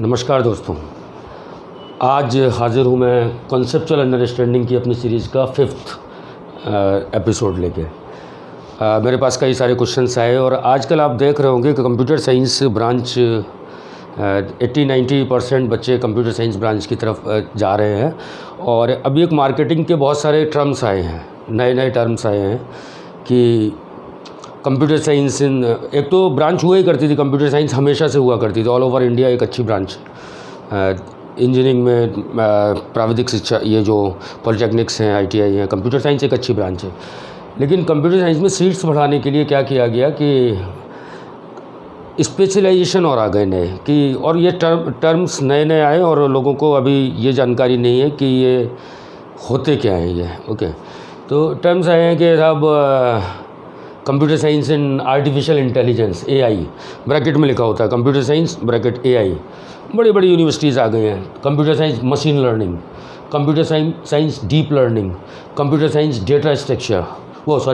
नमस्कार दोस्तों, आज हाज़िर हूँ मैं कॉन्सेप्चुअल अंडरस्टैंडिंग की अपनी सीरीज़ का 5th एपिसोड लेके। मेरे पास कई सारे क्वेश्चंस आए और आजकल आप देख रहे होंगे कि कंप्यूटर साइंस ब्रांच 80-90% बच्चे कंप्यूटर साइंस ब्रांच की तरफ जा रहे हैं। और अभी एक मार्केटिंग के बहुत सारे टर्म्स आए हैं, नए टर्म्स आए हैं कि कंप्यूटर साइंस एक तो ब्रांच हुआ ही करती थी, कंप्यूटर साइंस हमेशा से हुआ करती थी। ऑल ओवर इंडिया एक अच्छी ब्रांच इंजीनियरिंग में प्राविधिक शिक्षा, ये जो पॉलिटेक्निक्स हैं, ITI हैं, कंप्यूटर साइंस एक अच्छी ब्रांच है। लेकिन कंप्यूटर साइंस में सीट्स बढ़ाने के लिए क्या किया गया कि स्पेशलाइजेशन और आ गए नए कि, और ये टर्म्स नए आए और लोगों को अभी ये जानकारी नहीं है कि ये होते क्या हैं ये। ओके, तो टर्म्स आए हैं कि साहब computer science in artificial intelligence, AI bracket में लिखा होता है, कंप्यूटर साइंस ब्रैकेट AI। बड़ी बड़ी यूनिवर्सिटीज़ आ गई हैं। Computer science machine learning, computer science deep learning, computer science data structure,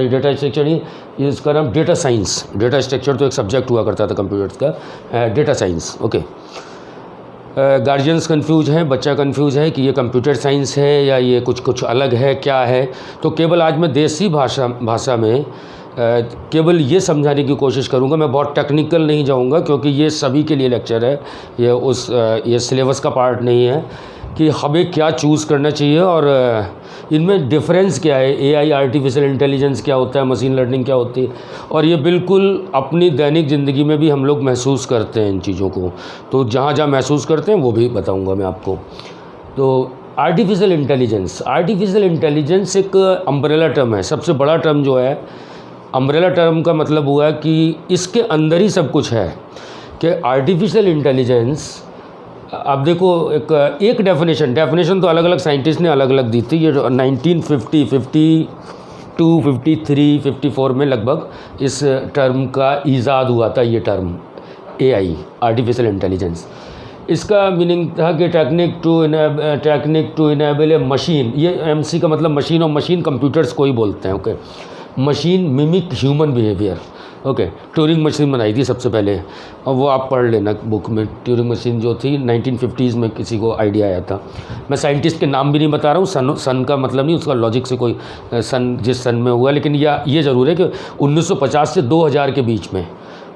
data structure नहीं, इसका नाम डेटा साइंस। डेटा स्ट्रक्चर तो एक सब्जेक्ट हुआ करता था कंप्यूटर्स का, data science. Okay, guardians confuse हैं, बच्चा कंफ्यूज है कि ये कंप्यूटर साइंस है या ये कुछ अलग है, क्या है। तो केवल आज मैं देसी भाषा में केवल ये समझाने की कोशिश करूँगा। मैं बहुत टेक्निकल नहीं जाऊँगा क्योंकि ये सभी के लिए लेक्चर है, ये सिलेबस का पार्ट नहीं है कि हमें क्या चूज़ करना चाहिए और इनमें डिफरेंस क्या है, AI आर्टिफिशियल इंटेलिजेंस क्या होता है, मशीन लर्निंग क्या होती है। और ये बिल्कुल अपनी दैनिक ज़िंदगी में भी हम लोग महसूस करते हैं इन चीज़ों को, तो जहाँ जहाँ महसूस करते हैं वो भी बताऊँगा मैं आपको। तो आर्टिफिशियल इंटेलिजेंस एक अम्ब्रेला टर्म है, सबसे बड़ा टर्म जो है। अम्ब्रेला टर्म का मतलब हुआ कि इसके अंदर ही सब कुछ है कि आर्टिफिशियल इंटेलिजेंस। अब देखो, एक डेफिनेशन तो अलग अलग साइंटिस्ट ने अलग अलग दी थी। ये 1950, 52, 53, 54 में लगभग इस टर्म का ईजाद हुआ था, ये टर्म AI आर्टिफिशियल इंटेलिजेंस। इसका मीनिंग था कि technique to enable a machine. ये MC का मतलब मशीन, और मशीन कंप्यूटर्स को ही बोलते हैं। Okay, machine mimic human behaviour. Okay, Turing machine बनाई थी सबसे पहले, और वो आप पढ़ लेना बुक में। ट्यूरिंग मशीन जो थी 1950s में किसी को आइडिया आया था। मैं साइंटिस्ट के नाम भी नहीं बता रहा हूँ, सन का मतलब नहीं, उसका लॉजिक से कोई सन जिस सन में हुआ। लेकिन ये ज़रूर है कि 1950 से 2000 के बीच में,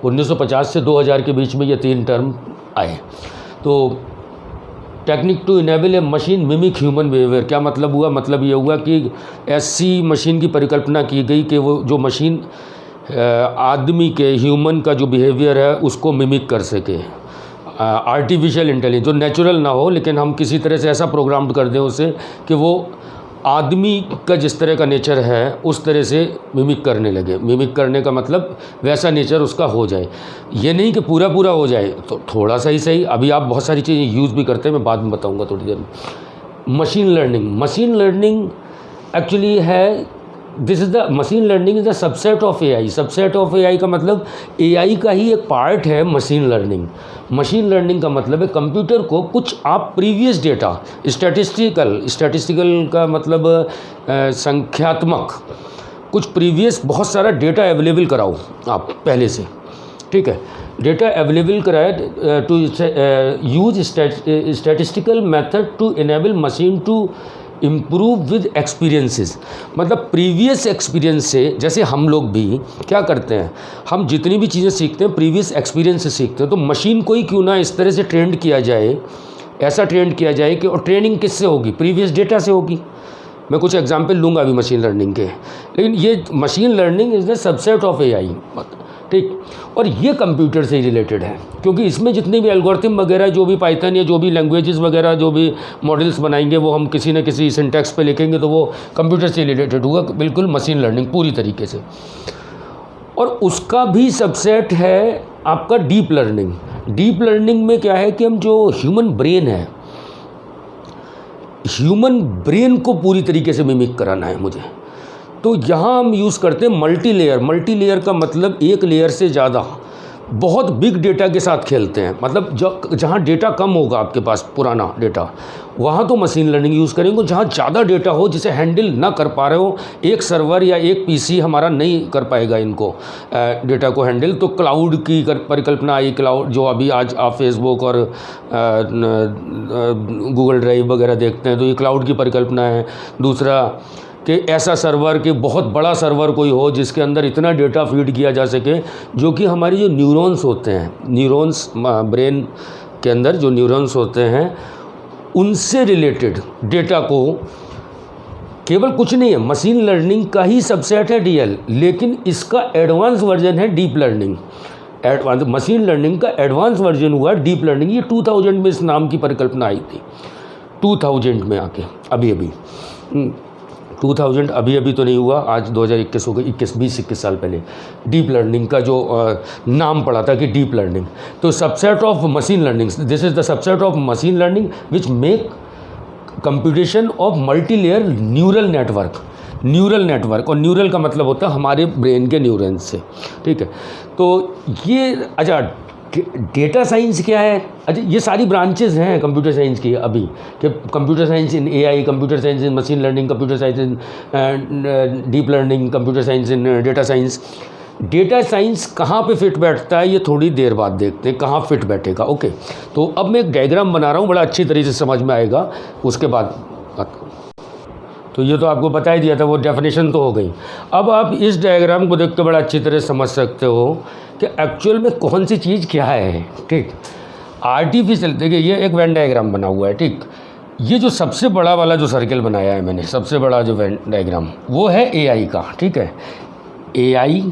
1950 से 2000 के बीच में ये 3 टर्म आए। तो technique to enable a machine mimic human behaviour, क्या मतलब हुआ? मतलब ये हुआ कि ऐसी मशीन की परिकल्पना की गई कि वो जो मशीन आदमी के, ह्यूमन का जो बिहेवियर है उसको मिमिक कर सके। आर्टिफिशियल इंटेलिजेंस जो नेचुरल ना हो, लेकिन हम किसी तरह से ऐसा प्रोग्राम कर दें उसे कि वो आदमी का जिस तरह का नेचर है उस तरह से मिमिक करने लगे। मिमिक करने का मतलब वैसा नेचर उसका हो जाए, ये नहीं कि पूरा हो जाए, तो थोड़ा सा ही सही। अभी आप बहुत सारी चीज़ें यूज़ भी करते हैं, मैं बाद में बताऊंगा थोड़ी देर में। मशीन लर्निंग एक्चुअली है, machine learning is the subset of AI। Subset of AI का मतलब AI का ही एक पार्ट है मशीन लर्निंग। मशीन लर्निंग का मतलब है कंप्यूटर को कुछ आप प्रीवियस डेटा, स्टैटिस्टिकल का मतलब संख्यात्मक, कुछ प्रीवियस बहुत सारा डेटा अवेलेबल कराओ आप पहले से, ठीक है। डेटा अवेलेबल कराए to use statistical method to enable machine to improve with experiences. मतलब प्रीवियस एक्सपीरियंस से, जैसे हम लोग भी क्या करते हैं, हम जितनी भी चीज़ें सीखते हैं प्रीवियस एक्सपीरियंस से सीखते हैं। तो मशीन को ही क्यों ना इस तरह से ट्रेंड किया जाए, ऐसा ट्रेंड किया जाए कि, और ट्रेनिंग किससे होगी? प्रीवियस डेटा से होगी। मैं कुछ एग्जांपल लूँगा अभी मशीन लर्निंग के, लेकिन ये machine learning is the subset of AI, ठीक। और ये कंप्यूटर से ही रिलेटेड है क्योंकि इसमें जितने भी एल्गोरिथम वगैरह, जो भी पाइथन या जो भी लैंग्वेजेस वगैरह, जो भी मॉडल्स बनाएंगे, वो हम किसी न किसी सिंटैक्स पे लिखेंगे तो वो कंप्यूटर से रिलेटेड होगा, बिल्कुल मशीन लर्निंग पूरी तरीके से। और उसका भी सबसेट है आपका डीप लर्निंग। डीप लर्निंग में क्या है कि हम जो ह्यूमन ब्रेन को पूरी तरीके से मिमिक कराना है मुझे। तो यहाँ हम यूज़ करते हैं मल्टी लेयर का मतलब एक लेयर से ज़्यादा, बहुत बिग डेटा के साथ खेलते हैं, मतलब जहाँ डेटा कम होगा आपके पास पुराना डेटा, वहाँ तो मशीन लर्निंग यूज़ करेंगे। जहाँ ज़्यादा डेटा हो, जिसे हैंडल ना कर पा रहे हो, एक सर्वर या एक पीसी हमारा नहीं कर पाएगा इनको डेटा को हैंडल, तो क्लाउड की परिकल्पना आई। क्लाउड जो अभी आज आप फेसबुक और गूगल ड्राइव वगैरह देखते हैं, तो ये क्लाउड की परिकल्पना है। दूसरा कि ऐसा सर्वर, कि बहुत बड़ा सर्वर कोई हो जिसके अंदर इतना डेटा फीड किया जा सके, जो कि हमारी जो न्यूरॉन्स होते हैं, न्यूरॉन्स ब्रेन के अंदर जो न्यूरॉन्स होते हैं, उनसे रिलेटेड डेटा को, केवल कुछ नहीं है, मशीन लर्निंग का ही सबसेट है डीएल, लेकिन इसका एडवांस वर्जन है डीप लर्निंग। मशीन लर्निंग का एडवांस वर्जन हुआ डीप लर्निंग। ये 2000 में इस नाम की परिकल्पना आई थी, 2000 में आके, अभी 2000 अभी तो नहीं हुआ, आज 2021 हो गए, 20-21 साल पहले डीप लर्निंग का जो नाम पड़ा था कि डीप लर्निंग। तो subset of machine learning, this is the subset of machine learning which make computation of multi layer neural network. और न्यूरल का मतलब होता है हमारे ब्रेन के न्यूरॉन्स से, ठीक है। तो ये अच्छा, डेटा साइंस क्या है? अच्छा, ये सारी ब्रांचेस हैं कंप्यूटर साइंस की अभी, कि कंप्यूटर साइंस इन एआई, कंप्यूटर साइंस इन मशीन लर्निंग, कंप्यूटर साइंस इन डीप लर्निंग, कंप्यूटर साइंस इन डेटा साइंस। डेटा साइंस कहाँ पे फिट बैठता है, ये थोड़ी देर बाद देखते हैं कहाँ फिट बैठेगा। ओके, तो अब मैं एक डायग्राम बना रहा हूँ, बड़ा अच्छी तरीके से समझ में आएगा, उसके बाद बात। तो ये तो आपको बता ही दिया था, वो डेफिनेशन तो हो गई। अब आप इस डायग्राम को देख के बड़ा अच्छी तरह समझ सकते हो कि एक्चुअल में कौन सी चीज़ क्या है, ठीक। आर्टिफिशियल, देखिए ये एक वेन डायग्राम बना हुआ है, ठीक। ये जो सबसे बड़ा वाला जो सर्कल बनाया है मैंने, सबसे बड़ा जो वेन डायग्राम, वो है एआई का, ठीक है। एआई,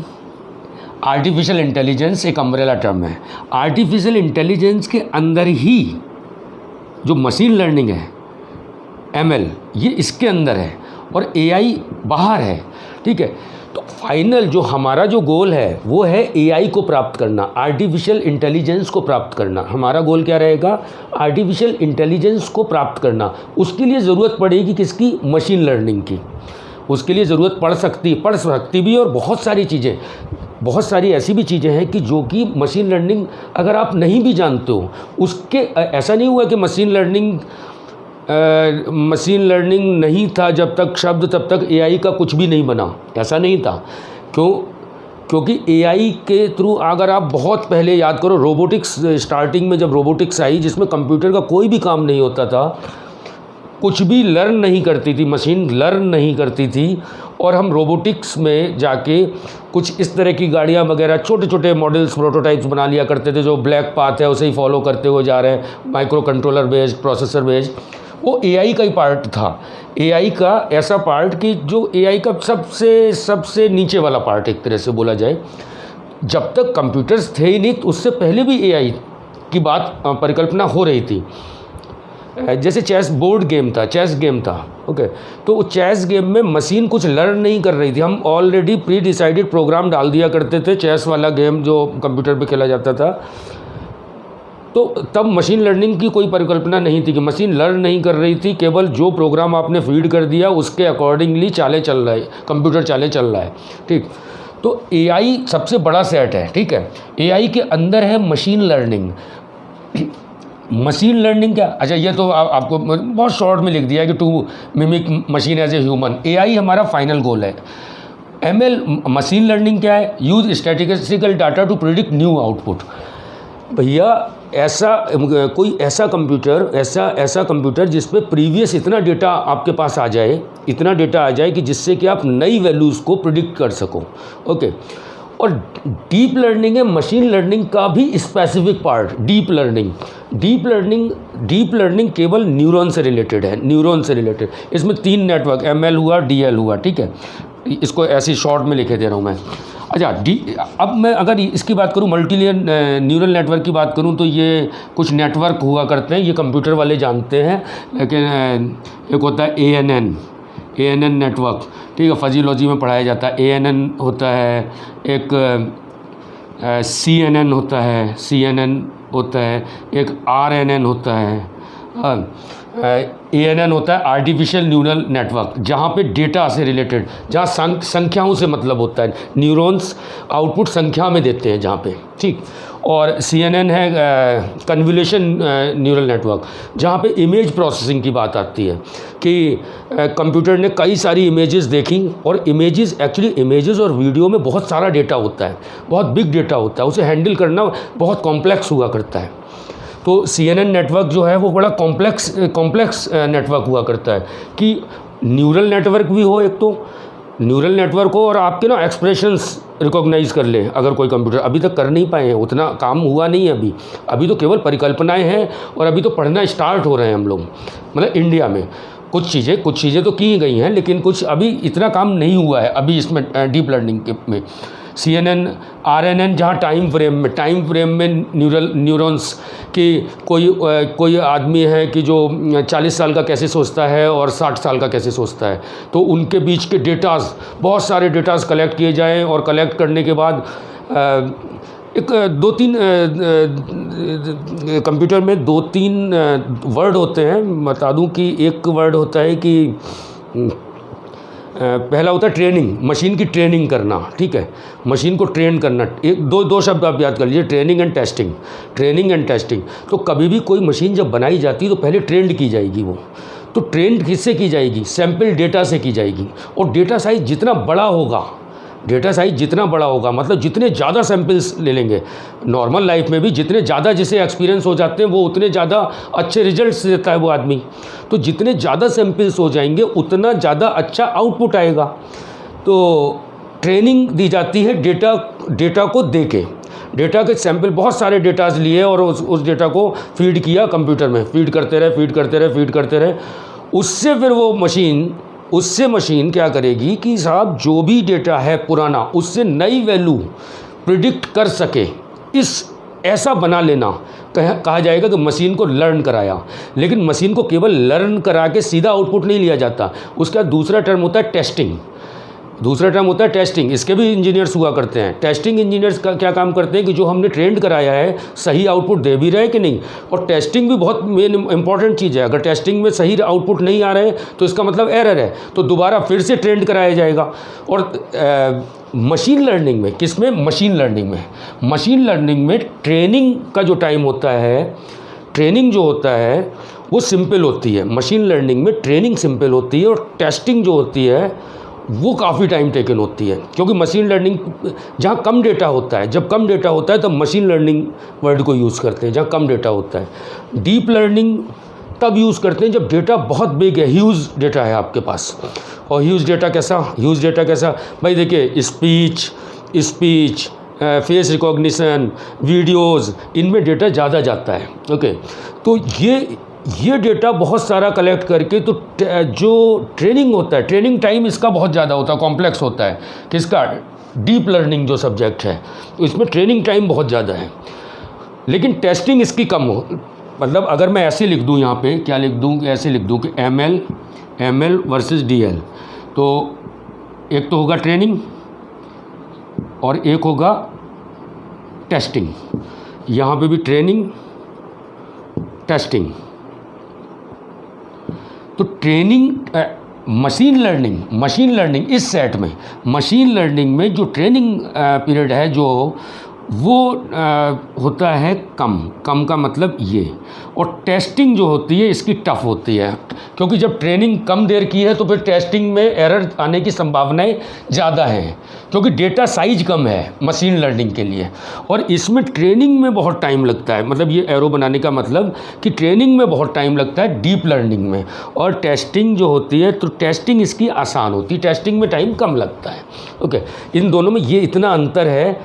आर्टिफिशियल इंटेलिजेंस, एक अम्ब्रेला टर्म है। आर्टिफिशियल इंटेलिजेंस के अंदर ही जो मशीन लर्निंग है, एमएल, ये इसके अंदर है और एआई बाहर है, ठीक है। तो फाइनल जो हमारा जो गोल है वो है एआई को प्राप्त करना, आर्टिफिशियल इंटेलिजेंस को प्राप्त करना। हमारा गोल क्या रहेगा? आर्टिफिशियल इंटेलिजेंस को प्राप्त करना। उसके लिए ज़रूरत पड़ेगी किसकी? मशीन लर्निंग की। उसके लिए ज़रूरत पड़ सकती भी, और बहुत सारी चीज़ें, बहुत सारी ऐसी भी चीज़ें हैं कि जो कि मशीन लर्निंग अगर आप नहीं भी जानते हो, उसके ऐसा नहीं हुआ कि मशीन लर्निंग नहीं था जब तक शब्द, तब तक एआई का कुछ भी नहीं बना, ऐसा नहीं था। क्योंकि एआई के थ्रू, अगर आप बहुत पहले याद करो, रोबोटिक्स स्टार्टिंग में जब रोबोटिक्स आई, जिसमें कंप्यूटर का कोई भी काम नहीं होता था, कुछ भी लर्न नहीं करती थी, मशीन लर्न नहीं करती थी, और हम रोबोटिक्स में जाके कुछ इस तरह की गाड़ियाँ वगैरह, छोटे छोटे मॉडल्स, प्रोटोटाइप्स बना लिया करते थे, जो ब्लैक पाथ है उसे ही फॉलो करते हुए जा रहे हैं, micro controller based, processor based. वो एआई का ही पार्ट था। एआई का ऐसा पार्ट कि जो एआई का सबसे नीचे वाला पार्ट, एक तरह से बोला जाए। जब तक कंप्यूटर्स थे ही नहीं, तो उससे पहले भी एआई की बात, परिकल्पना हो रही थी। जैसे चेस गेम था, ओके। तो चेस गेम में मशीन कुछ लर्न नहीं कर रही थी, हम ऑलरेडी प्री डिसाइडेड प्रोग्राम डाल दिया करते थे। चेस वाला गेम जो कंप्यूटर पे खेला जाता था, तो तब मशीन लर्निंग की कोई परिकल्पना नहीं थी, कि मशीन लर्न नहीं कर रही थी, केवल जो प्रोग्राम आपने फीड कर दिया उसके अकॉर्डिंगली कंप्यूटर चाले चल रहा है, ठीक। तो एआई सबसे बड़ा सेट है, ठीक है। एआई के अंदर है मशीन लर्निंग। मशीन लर्निंग क्या? अच्छा, ये तो आपको बहुत शॉर्ट में लिख दिया है कि to mimic machine as a human. AI हमारा फाइनल गोल है। एमएल, मशीन लर्निंग क्या है? Use statistical data to predict new output. भैया कोई ऐसा कंप्यूटर जिस पे प्रीवियस इतना डेटा आपके पास आ जाए, कि जिससे कि आप नई वैल्यूज़ को प्रिडिक्ट कर सको, ओके। और डीप लर्निंग है मशीन लर्निंग का भी स्पेसिफिक पार्ट। डीप लर्निंग केवल न्यूरॉन से रिलेटेड है, इसमें 3 नेटवर्क, एमएल हुआ, डीएल हुआ, ठीक है। इसको ऐसी शॉर्ट में लिखे दे रहा हूँ मैं। अच्छा, अब मैं अगर इसकी बात करूँ, मल्टी लेयर न्यूरल नेटवर्क की बात करूँ, तो ये कुछ नेटवर्क हुआ करते हैं, ये कंप्यूटर वाले जानते हैं, लेकिन एक होता है ANN नेटवर्क, ठीक है, फिजियोलॉजी में पढ़ाया जाता है। ANN होता है, एक CNN होता है, एक RNN होता है। ANN होता है आर्टिफिशियल न्यूरल नेटवर्क, जहाँ पे डेटा से रिलेटेड, जहाँ संख्याओं से मतलब होता है, न्यूरॉन्स आउटपुट संख्या में देते हैं जहाँ पे, ठीक। और CNN है कन्वोल्यूशन न्यूरल नेटवर्क, जहाँ पे इमेज प्रोसेसिंग की बात आती है कि कंप्यूटर ने कई सारी इमेजेस देखी, और इमेजेस एक्चुअली इमेजेस और वीडियो में बहुत सारा डेटा होता है, बहुत बिग डेटा होता है, उसे हैंडल करना बहुत कॉम्प्लेक्स हुआ करता है। तो CNN नेटवर्क जो है वो बड़ा कॉम्प्लेक्स नेटवर्क हुआ करता है कि न्यूरल नेटवर्क भी हो, एक तो न्यूरल नेटवर्क हो और आपके ना एक्सप्रेशंस रिकॉग्नाइज कर ले। अगर कोई कंप्यूटर अभी तक कर नहीं पाए हैं, उतना काम हुआ नहीं है अभी तो केवल परिकल्पनाएं हैं, और अभी तो पढ़ना स्टार्ट हो रहे हैं हम लोग, मतलब इंडिया में कुछ चीज़ें तो की गई हैं, लेकिन कुछ अभी इतना काम नहीं हुआ है अभी इसमें डीप लर्निंग के में। CNN RNN जहाँ टाइम फ्रेम में न्यूरॉन्स की कोई आदमी है कि जो 40 साल का कैसे सोचता है और 60 साल का कैसे सोचता है, तो उनके बीच के डेटाज, बहुत सारे डेटाज कलेक्ट किए जाएं, और कलेक्ट करने के बाद एक 2-3 कंप्यूटर में 2-3 वर्ड होते हैं। बता दूं कि एक वर्ड होता है कि पहला होता है ट्रेनिंग, मशीन की ट्रेनिंग करना, ठीक है, मशीन को ट्रेन करना। एक दो शब्द आप याद कर लीजिए, ट्रेनिंग एंड टेस्टिंग। तो कभी भी कोई मशीन जब बनाई जाती है तो पहले ट्रेंड की जाएगी वो। तो ट्रेंड किससे की जाएगी? सैम्पल डेटा से की जाएगी। और डेटा साइज़ जितना बड़ा होगा, मतलब जितने ज़्यादा सैम्पल्स ले लेंगे, नॉर्मल लाइफ में भी जितने ज़्यादा जिसे एक्सपीरियंस हो जाते हैं वो उतने ज़्यादा अच्छे रिजल्ट्स देता है वो आदमी। तो जितने ज़्यादा सैम्पल्स हो जाएंगे उतना ज़्यादा अच्छा आउटपुट आएगा। तो ट्रेनिंग दी जाती है डेटा को दे के। डेटा के सैंपल, बहुत सारे डेटाज लिए और उस डेटा को फीड किया कंप्यूटर में, फीड करते रहे। उससे फिर वो मशीन क्या करेगी कि साहब जो भी डेटा है पुराना, उससे नई वैल्यू प्रिडिक्ट कर सके, ऐसा बना लेना कहा जाएगा कि मशीन को लर्न कराया। लेकिन मशीन को केवल लर्न करा के सीधा आउटपुट नहीं लिया जाता, उसका दूसरा टर्म होता है टेस्टिंग। इसके भी इंजीनियर्स हुआ करते हैं। टेस्टिंग इंजीनियर्स का क्या काम करते हैं कि जो हमने ट्रेंड कराया है सही आउटपुट दे भी रहे कि नहीं। और टेस्टिंग भी बहुत मेन इंपॉर्टेंट चीज़ है। अगर टेस्टिंग में सही आउटपुट नहीं आ रहे तो इसका मतलब एरर है, तो दोबारा फिर से ट्रेंड कराया जाएगा। और मशीन लर्निंग में, मशीन लर्निंग में ट्रेनिंग का जो टाइम होता है, ट्रेनिंग जो होता है वो सिंपल होती है। मशीन लर्निंग में ट्रेनिंग सिंपल होती है, और टेस्टिंग जो होती है वो काफ़ी टाइम टेकन होती है। क्योंकि मशीन लर्निंग जहाँ कम डेटा होता है, जब कम डेटा होता है तब मशीन लर्निंग वर्ड को यूज़ करते हैं, जहाँ कम डेटा होता है। डीप लर्निंग तब यूज़ करते हैं जब डेटा बहुत बिग है, ह्यूज डेटा है आपके पास। और ह्यूज डेटा कैसा भाई देखिए, स्पीच, फेस रिकॉग्निशन, वीडियोज़, इनमें डेटा ज़्यादा जाता है। ओके, तो ये डेटा बहुत सारा कलेक्ट करके, तो जो ट्रेनिंग होता है, ट्रेनिंग टाइम इसका बहुत ज़्यादा होता है, कॉम्प्लेक्स होता है। किसका? डीप लर्निंग जो सब्जेक्ट है, तो इसमें ट्रेनिंग टाइम बहुत ज़्यादा है, लेकिन टेस्टिंग इसकी कम हो। मतलब अगर मैं ऐसे लिख दूँ, यहाँ पे क्या लिख दूँ, ऐसे लिख दूँ कि ML वर्सेस DL, तो एक तो होगा ट्रेनिंग और एक होगा टेस्टिंग। यहाँ पे भी ट्रेनिंग, टेस्टिंग। तो ट्रेनिंग, मशीन लर्निंग इस सेट में, मशीन लर्निंग में जो ट्रेनिंग पीरियड है जो वो होता है कम का मतलब ये। और टेस्टिंग जो होती है इसकी टफ होती है, क्योंकि जब ट्रेनिंग कम देर की है तो फिर टेस्टिंग में एरर आने की संभावनाएं ज़्यादा हैं, क्योंकि डेटा साइज कम है मशीन लर्निंग के लिए। और इसमें ट्रेनिंग में बहुत टाइम लगता है, मतलब ये एरो बनाने का मतलब कि ट्रेनिंग में बहुत टाइम लगता है डीप लर्निंग में। और टेस्टिंग जो होती है, तो टेस्टिंग इसकी आसान होती है, टेस्टिंग में टाइम कम लगता है। ओके, इन दोनों में ये इतना अंतर है।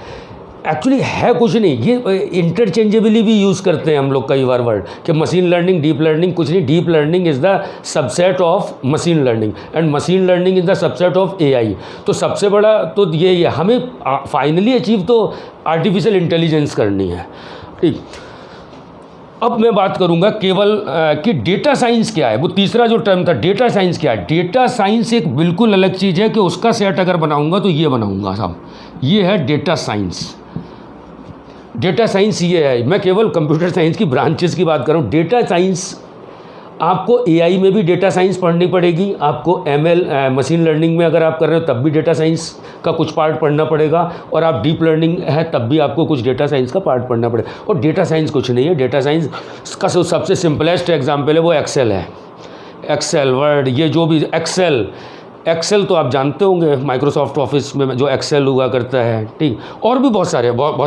एक्चुअली है कुछ नहीं, ये इंटरचेंजेबली भी यूज़ करते हैं हम लोग कई बार वर्ड कि मशीन लर्निंग, डीप लर्निंग। कुछ नहीं, deep learning is the subset of machine learning and machine learning is the subset of AI। तो सबसे बड़ा तो ये है, हमें फाइनली अचीव तो आर्टिफिशियल इंटेलिजेंस करनी है, ठीक। अब मैं बात करूंगा केवल कि डेटा साइंस क्या है। वो तीसरा जो टर्म था, डेटा साइंस क्या है। डेटा साइंस एक बिल्कुल अलग चीज़ है कि उसका सेट अगर बनाऊंगा तो ये बनाऊंगा साहब, ये है डेटा साइंस। डेटा साइंस ये है, मैं केवल कंप्यूटर साइंस की ब्रांचेस की बात कर रहा हूँ। डेटा साइंस आपको एआई में भी डेटा साइंस पढ़नी पड़ेगी, आपको एमएल मशीन लर्निंग में अगर आप कर रहे हो तब भी डेटा साइंस का कुछ पार्ट पढ़ना पड़ेगा, और आप डीप लर्निंग है तब भी आपको कुछ डेटा साइंस का पार्ट पढ़ना पड़ेगा। और डेटा साइंस कुछ नहीं है, डेटा साइंस का सबसे सिंपलेस्ट एग्जाम्पल है वो एक्सेल है। एक्सेल, वर्ड, ये जो भी एक्सेल तो आप जानते होंगे, माइक्रोसॉफ्ट ऑफिस में जो एक्सेल हुआ करता है, ठीक। और भी बहुत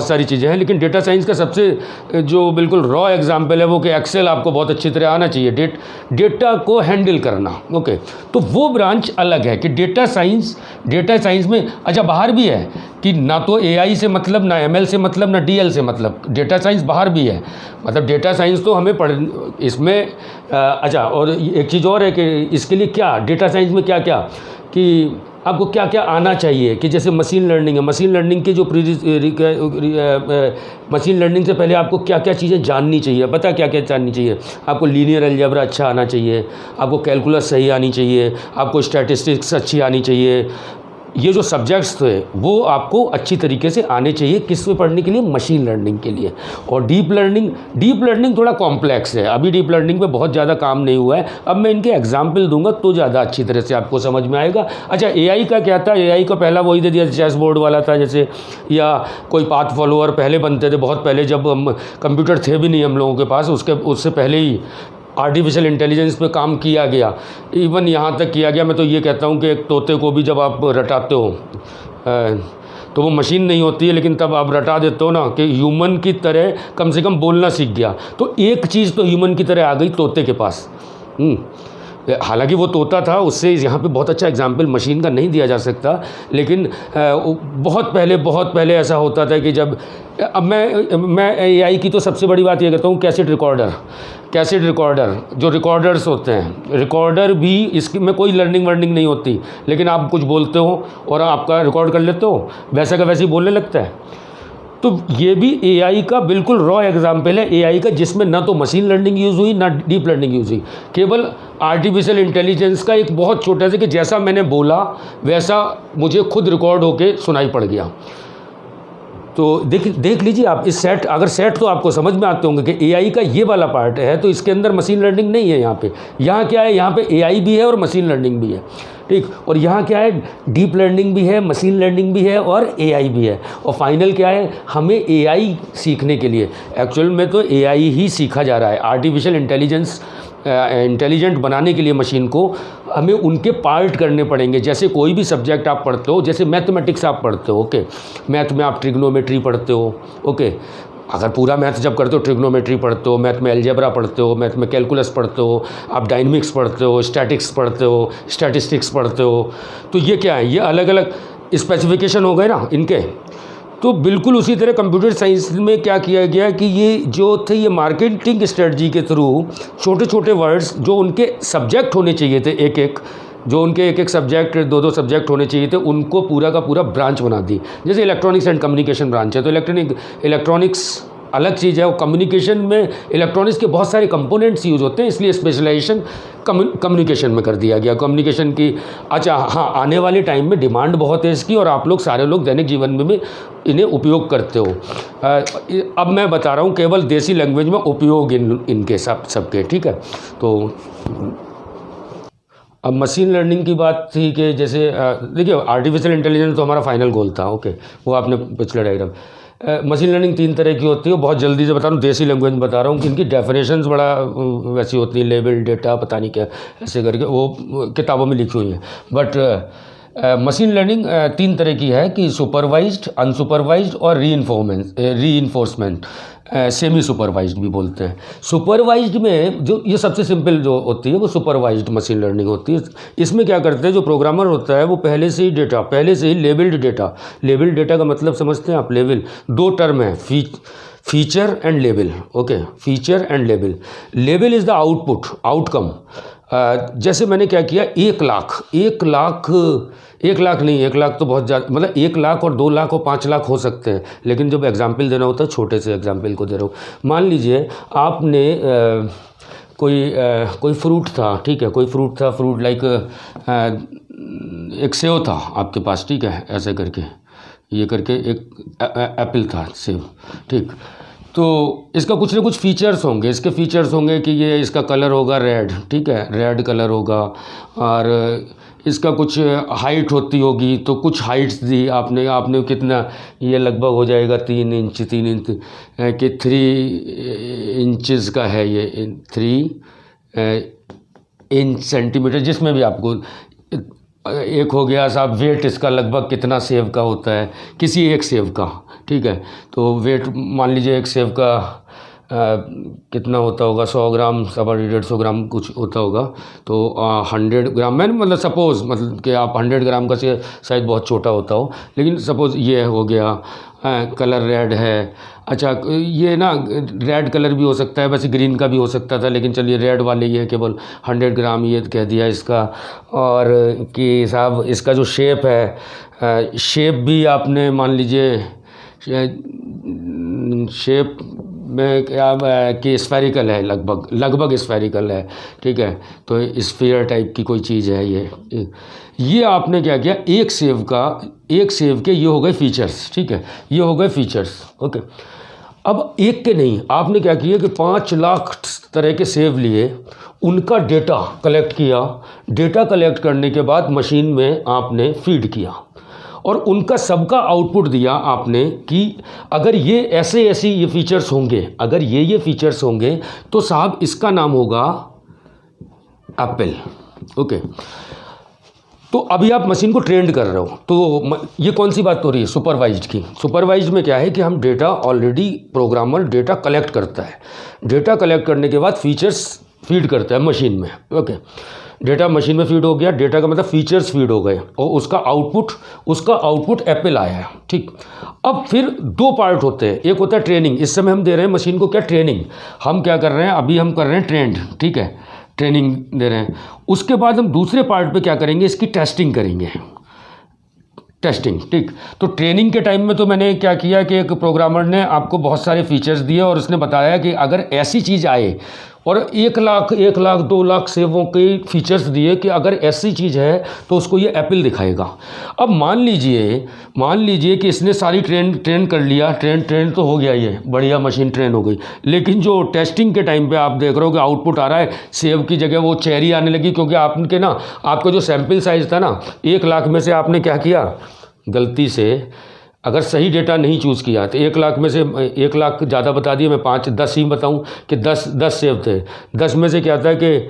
सारी चीज़ें हैं, लेकिन डेटा साइंस का सबसे जो बिल्कुल रॉ एग्जांपल है वो कि एक्सेल आपको बहुत अच्छी तरह आना चाहिए, डेटा को हैंडल करना। ओके, तो वो ब्रांच अलग है कि डेटा साइंस में अच्छा बाहर भी है कि ना तो एआई से मतलब, ना एमएल से मतलब, ना डीएल से मतलब, डेटा साइंस बाहर भी है। मतलब डेटा साइंस तो हमें इसमें अच्छा, और एक चीज़ और है कि इसके लिए क्या डेटा साइंस में क्या क्या कि आपको क्या क्या आना चाहिए, कि जैसे मशीन लर्निंग है, मशीन लर्निंग के जो मशीन लर्निंग से पहले आपको क्या क्या चीज़ें जाननी चाहिए, पता क्या क्या जाननी चाहिए। आपको लीनियर अलजेब्रा अच्छा आना चाहिए, आपको कैलकुलस सही आनी चाहिए, आपको स्टैटिस्टिक्स अच्छी आनी चाहिए। ये जो सब्जेक्ट्स थे वो आपको अच्छी तरीके से आने चाहिए, किस में पढ़ने के लिए, मशीन लर्निंग के लिए। और डीप लर्निंग थोड़ा कॉम्प्लेक्स है, अभी डीप लर्निंग पे बहुत ज़्यादा काम नहीं हुआ है। अब मैं इनके एग्जाम्पल दूंगा तो ज़्यादा अच्छी तरह से आपको समझ में आएगा। अच्छा, एआई का क्या था, एआई का पहला वही दे दिया चेस बोर्ड वाला था जैसे, या कोई पाथ फॉलोअर पहले बनते थे, बहुत पहले जब हम कंप्यूटर थे भी नहीं हम लोगों के पास, उससे पहले ही आर्टिफिशियल इंटेलिजेंस पे काम किया गया, इवन यहाँ तक किया गया। मैं तो ये कहता हूँ कि एक तोते को भी जब आप रटाते हो तो वो मशीन नहीं होती है, लेकिन तब आप रटा देते हो ना कि ह्यूमन की तरह कम से कम बोलना सीख गया, तो एक चीज़ तो ह्यूमन की तरह आ गई तोते के पास। हालांकि वो तोता था, उससे यहाँ पे बहुत अच्छा एग्जाम्पल मशीन का नहीं दिया जा सकता, लेकिन बहुत पहले ऐसा होता था कि जब अब मैं एआई की तो सबसे बड़ी बात ये कहता हूँ, कैसेट रिकॉर्डर जो रिकॉर्डर्स होते हैं, रिकॉर्डर भी इसकी में कोई लर्निंग वर्निंग नहीं होती, लेकिन आप कुछ बोलते हो और आपका रिकॉर्ड कर लेते हो, वैसा का वैसे ही बोलने लगता है। तो ये भी एआई का बिल्कुल रॉ एग्जाम्पल है एआई का, जिसमें ना तो मशीन लर्निंग यूज़ हुई ना डीप लर्निंग यूज़ हुई, केवल आर्टिफिशियल इंटेलिजेंस का एक बहुत छोटा सा कि जैसा मैंने बोला वैसा मुझे खुद रिकॉर्ड होके सुनाई पड़ गया। तो देख लीजिए आप इस सेट तो आपको समझ में आते होंगे कि एआई का ये वाला पार्ट है, तो इसके अंदर मशीन लर्निंग नहीं है। यहाँ क्या है, यहाँ पे एआई भी है और मशीन लर्निंग भी है, ठीक। और यहाँ क्या है, डीप लर्निंग भी है, मशीन लर्निंग भी है और एआई भी है। और फाइनल क्या है, हमें एआई सीखने के लिए एक्चुअल में तो एआई ही सीखा जा रहा है। आर्टिफिशियल इंटेलिजेंट बनाने के लिए मशीन को हमें उनके पार्ट करने पड़ेंगे। जैसे कोई भी सब्जेक्ट आप पढ़ते हो, जैसे मैथमेटिक्स आप पढ़ते हो, ओके, मैथ में आप ट्रिग्नोमेट्री पढ़ते हो, ओके, अगर पूरा मैथ जब करते हो, ट्रिग्नोमेट्री पढ़ते हो, मैथ में अलजेब्रा पढ़ते हो, मैथ में कैलकुलस पढ़ते हो, आप डायनेमिक्स पढ़ते हो, स्टैटिक्स पढ़ते हो, स्टैटिस्टिक्स पढ़ते हो, तो ये क्या है, ये अलग अलग स्पेसिफिकेशन हो गए ना इनके। तो बिल्कुल उसी तरह कंप्यूटर साइंस में क्या किया गया कि ये जो थे, ये मार्केटिंग स्ट्रेटजी के थ्रू छोटे छोटे वर्ड्स जो उनके सब्जेक्ट होने चाहिए थे, एक एक सब्जेक्ट, दो सब्जेक्ट होने चाहिए थे, उनको पूरा का पूरा ब्रांच बना दी। जैसे इलेक्ट्रॉनिक्स एंड कम्युनिकेशन ब्रांच है, तो इलेक्ट्रॉनिक्स अलग चीज़ है, और कम्युनिकेशन में इलेक्ट्रॉनिक्स के बहुत सारे कंपोनेंट्स यूज़ होते हैं, इसलिए स्पेशलाइजेशन कम्युनिकेशन में कर दिया गया। कम्युनिकेशन की अच्छा हाँ, आने वाले टाइम में डिमांड बहुत है इसकी, और आप लोग सारे लोग दैनिक जीवन में भी इन्हें उपयोग करते हो। अब मैं बता रहा हूँ केवल देसी लैंग्वेज में उपयोग इनके सबके, ठीक है। तो अब मशीन लर्निंग की बात थी कि जैसे देखिए आर्टिफिशियल इंटेलिजेंस तो हमारा फाइनल गोल था, ओके, वो आपने पिछले डायग्राम। मशीन लर्निंग 3 तरह की होती है, बहुत जल्दी से बता रहा हूँ, देसी लैंग्वेज में बता रहा हूँ कि इनकी डेफिनेशंस बड़ा वैसी होती है, लेबल, डेटा, पता नहीं क्या ऐसे करके वो किताबों में लिखी हुई हैं। बट मशीन लर्निंग 3 तरह की है कि सुपरवाइज्ड, अनसुपरवाइज्ड और रीइंफोर्समेंट, सेमी सुपरवाइज्ड भी बोलते हैं। सुपरवाइज्ड में जो ये सबसे सिंपल जो होती है वो सुपरवाइज्ड मशीन लर्निंग होती है। इसमें क्या करते हैं, जो प्रोग्रामर होता है वो पहले से ही लेबल्ड डेटा का मतलब समझते हैं आप, लेवल 2 टर्म है, feature and label, okay, feature and label. Label is the outcome. जैसे मैंने क्या किया, 1 लाख तो बहुत ज़्यादा, मतलब 1 लाख और 2 लाख और 5 लाख हो सकते हैं, लेकिन जब एग्जाम्पल देना होता है, छोटे से एग्जाम्पल को दे रहा हूँ। मान लीजिए आपने कोई फ्रूट था, ठीक है, फ्रूट लाइक एक सेव था आपके पास, ठीक है, ऐसे करके ये करके एक एप्पल था, सेव, ठीक। तो इसका कुछ ना कुछ फीचर्स होंगे। इसके फीचर्स होंगे कि ये इसका कलर होगा रेड, ठीक है, रेड कलर होगा, और इसका कुछ हाइट होती होगी, तो कुछ हाइट्स दी आपने कितना, ये लगभग हो जाएगा 3 इंच कि 3 इंचज़ का है ये, 3 इंच सेंटीमीटर, जिसमें भी आपको एक हो गया साहब वेट इसका लगभग कितना सेब का होता है, किसी एक सेब का, ठीक है। तो वेट मान लीजिए एक सेब का कितना होता होगा, 100 ग्राम, 150 ग्राम कुछ होता होगा। तो 100 ग्राम, मैंने मतलब सपोज़ मतलब कि आप 100 ग्राम का से शायद बहुत छोटा होता हो, लेकिन सपोज़ ये हो गया, कलर रेड है। अच्छा, ये ना रेड कलर भी हो सकता है, वैसे ग्रीन का भी हो सकता था, लेकिन चलिए रेड वाले ये केवल 100 ग्राम ये कह दिया इसका। और कि साहब इसका जो शेप है, शेप भी आपने मान लीजिए शेप में क्या कि स्फेरिकल है, लगभग स्फेरिकल है, ठीक है। तो स्फीयर टाइप की कोई चीज़ है ये आपने क्या किया, एक सेब के ये हो गए फीचर्स, ठीक है, ये हो गए फीचर्स, ओके। अब एक के नहीं, आपने क्या किया कि 5 लाख तरह के सेब लिए, उनका डेटा कलेक्ट किया, डेटा कलेक्ट करने के बाद मशीन में आपने फीड किया और उनका सबका आउटपुट दिया आपने कि अगर ये ये फीचर्स होंगे, अगर ये फीचर्स होंगे तो साहब इसका नाम होगा एप्पल, ओके। तो अभी आप मशीन को ट्रेंड कर रहे हो, तो ये कौन सी बात हो रही है, सुपरवाइज्ड की। सुपरवाइज्ड में क्या है कि हम data already, programmer data collect करता है, डेटा कलेक्ट करने के बाद फीचर्स फीड करता है मशीन में, ओके। डेटा मशीन में फीड हो गया, डेटा का मतलब फीचर्स फीड हो गए और उसका आउटपुट एप्पल आया है, ठीक। अब फिर 2 पार्ट होते हैं, एक होता है ट्रेनिंग। इस समय हम दे रहे हैं मशीन को क्या, ट्रेनिंग। हम क्या कर रहे हैं, अभी हम कर रहे हैं ट्रेंड, ठीक है, ट्रेनिंग दे रहे हैं। उसके बाद हम दूसरे पार्ट पे क्या करेंगे, इसकी टेस्टिंग करेंगे, टेस्टिंग, ठीक। तो ट्रेनिंग के टाइम में तो मैंने क्या किया कि एक प्रोग्रामर ने आपको बहुत सारे फीचर्स दिए और उसने बताया कि अगर ऐसी चीज़ आए, और 1 लाख 2 लाख सेबों के फीचर्स दिए कि अगर ऐसी चीज़ है तो उसको ये एप्पल दिखाएगा। अब मान लीजिए कि इसने सारी ट्रेन कर लिया, ट्रेन तो हो गया, ये बढ़िया मशीन ट्रेन हो गई, लेकिन जो टेस्टिंग के टाइम पे आप देख रहे हो कि आउटपुट आ रहा है, सेब की जगह वो चेरी आने लगी, क्योंकि आपका जो सैंपल साइज़ था ना, 1 लाख में से आपने क्या किया, गलती से अगर सही डेटा नहीं चूज़ किया तो 1 लाख में से 1 लाख ज़्यादा बता दिए, मैं 10 ही बताऊं कि 10 सेब थे। 10 में से क्या था कि